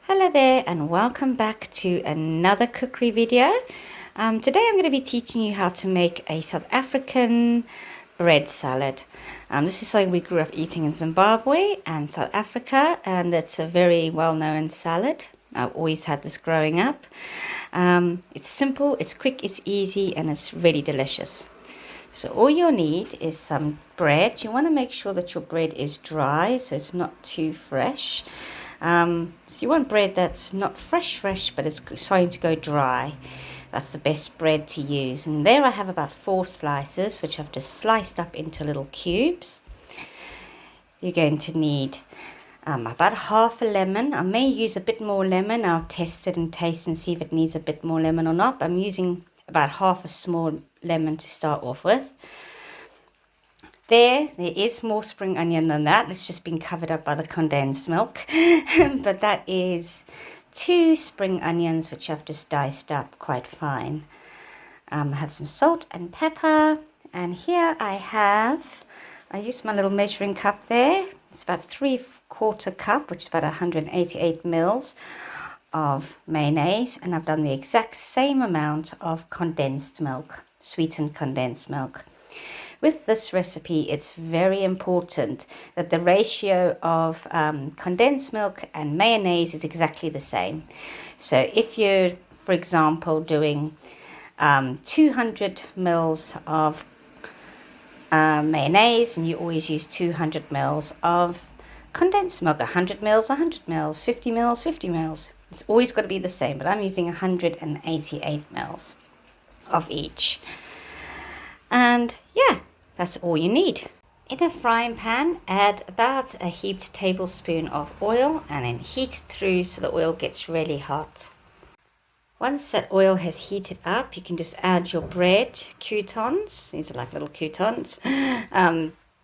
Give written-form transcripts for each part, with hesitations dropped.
Hello there and welcome back to another cookery video. Today I'm going to be teaching you how to make a South African bread salad. This is something we grew up eating in Zimbabwe and South Africa, and it's a very well-known salad. I've always had this growing up. It's simple, it's quick, it's easy, and it's really delicious. So all you'll need is some bread. You want to make sure that your bread is dry so it's not too fresh. So you want bread that's not fresh, but it's starting to go dry. That's the best bread to use. And there I have about 4 slices, which I've just sliced up into little cubes. You're going to need about half a lemon. I may use a bit more lemon. I'll test it and taste and see if it needs a bit more lemon or not. I'm using about half a small lemon to start off with. There is more spring onion than that. It's just been covered up by the condensed milk. But that is 2 spring onions, which I've just diced up quite fine. I have some salt and pepper. And here I used my little measuring cup there. It's about 3/4 cup, which is about 188 mils of mayonnaise. And I've done the exact same amount of condensed milk, sweetened condensed milk. With this recipe, it's very important that the ratio of condensed milk and mayonnaise is exactly the same. So if you're, for example, doing 200 mils of mayonnaise, and you always use 200 mils of condensed milk, 100 mils, 100 mils, 50 mils, 50 mils. It's always got to be the same, but I'm using 188 mils of each. And yeah, that's all you need. In a frying pan, add about a heaped tablespoon of oil and then heat it through so the oil gets really hot. Once that oil has heated up, you can just add your bread croutons, these are like little croutons,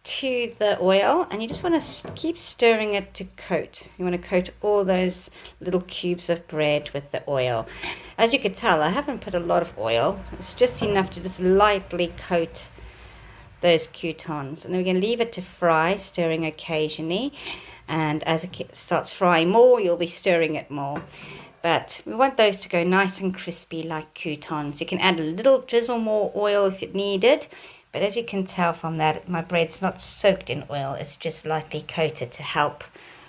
to the oil, and you just want to keep stirring it to coat. You want to coat all those little cubes of bread with the oil. As you can tell, I haven't put a lot of oil. It's just enough to just lightly coat those croutons, and then we're going to leave it to fry, stirring occasionally, and as it starts frying more, you'll be stirring it more. But we want those to go nice and crispy like croutons. You can add a little drizzle more oil if it needed, but as you can tell from that, my bread's not soaked in oil, it's just lightly coated to help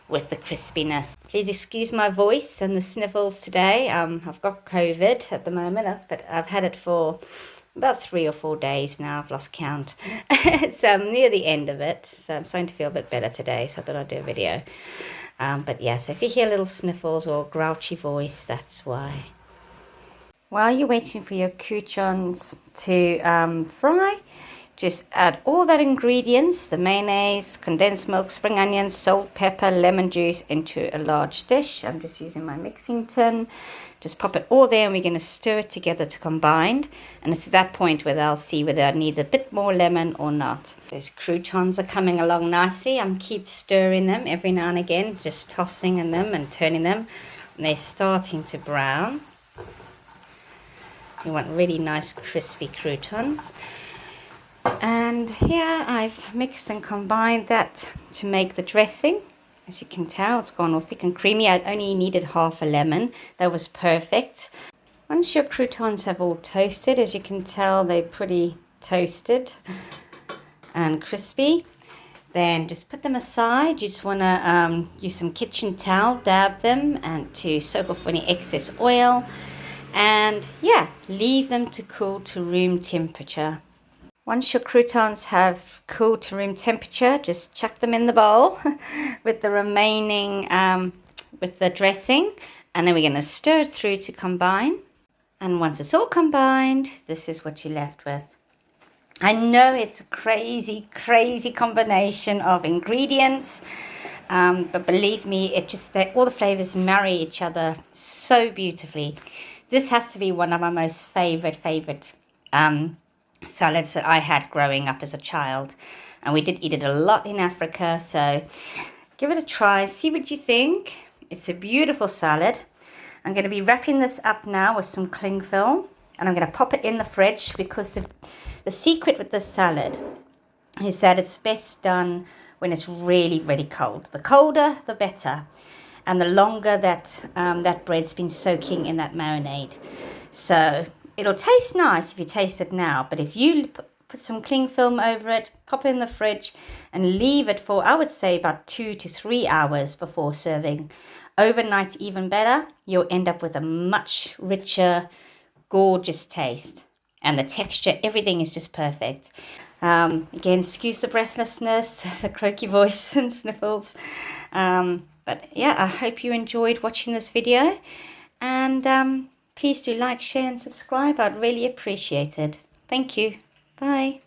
with the crispiness. Please excuse my voice and the sniffles today. I've got COVID at the moment, but I've had it for about 3 or 4 days now. I've lost count. So I'm near the end of it, so I'm starting to feel a bit better today, so I thought I'd do a video. But yeah, so if you hear little sniffles or grouchy voice, that's why. While you're waiting for your croutons to fry, just add all that ingredients, the mayonnaise, condensed milk, spring onions, salt, pepper, lemon juice into a large dish. I'm just using my mixing tin. Just pop it all there and we're going to stir it together to combine. And it's at that point where I'll see whether I need a bit more lemon or not. Those croutons are coming along nicely. I'm keep stirring them every now and again, just tossing in them and turning them. And they're starting to brown. You want really nice crispy croutons. And here I've mixed and combined that to make the dressing. As you can tell, it's gone all thick and creamy. I only needed half a lemon. That was perfect. Once your croutons have all toasted, as you can tell, they're pretty toasted and crispy. Then just put them aside. You just want to use some kitchen towel, dab them, and to soak off any excess oil. And yeah, leave them to cool to room temperature. Once your croutons have cooled to room temperature, just chuck them in the bowl with the remaining, with the dressing. And then we're going to stir it through to combine. And once it's all combined, this is what you're left with. I know it's a crazy combination of ingredients. But believe me, all the flavors marry each other so beautifully. This has to be one of my most favorite salads that I had growing up as a child, and we did eat it a lot in Africa, so give it a try, see what you think. It's a beautiful salad. I'm going to be wrapping this up now with some cling film, and I'm going to pop it in the fridge because the secret with this salad is that it's best done when it's really cold. The colder the better. and the longer that that bread's been soaking in that marinade. So it'll taste nice if you taste it now, but if you put some cling film over it, pop it in the fridge and leave it for, I would say, about 2 to 3 hours before serving. Overnight even better. You'll end up with a much richer, gorgeous taste. And the texture, everything is just perfect. Again, excuse the breathlessness, the croaky voice and sniffles. But yeah, I hope you enjoyed watching this video. And please do like, share and subscribe. I'd really appreciate it. Thank you. Bye.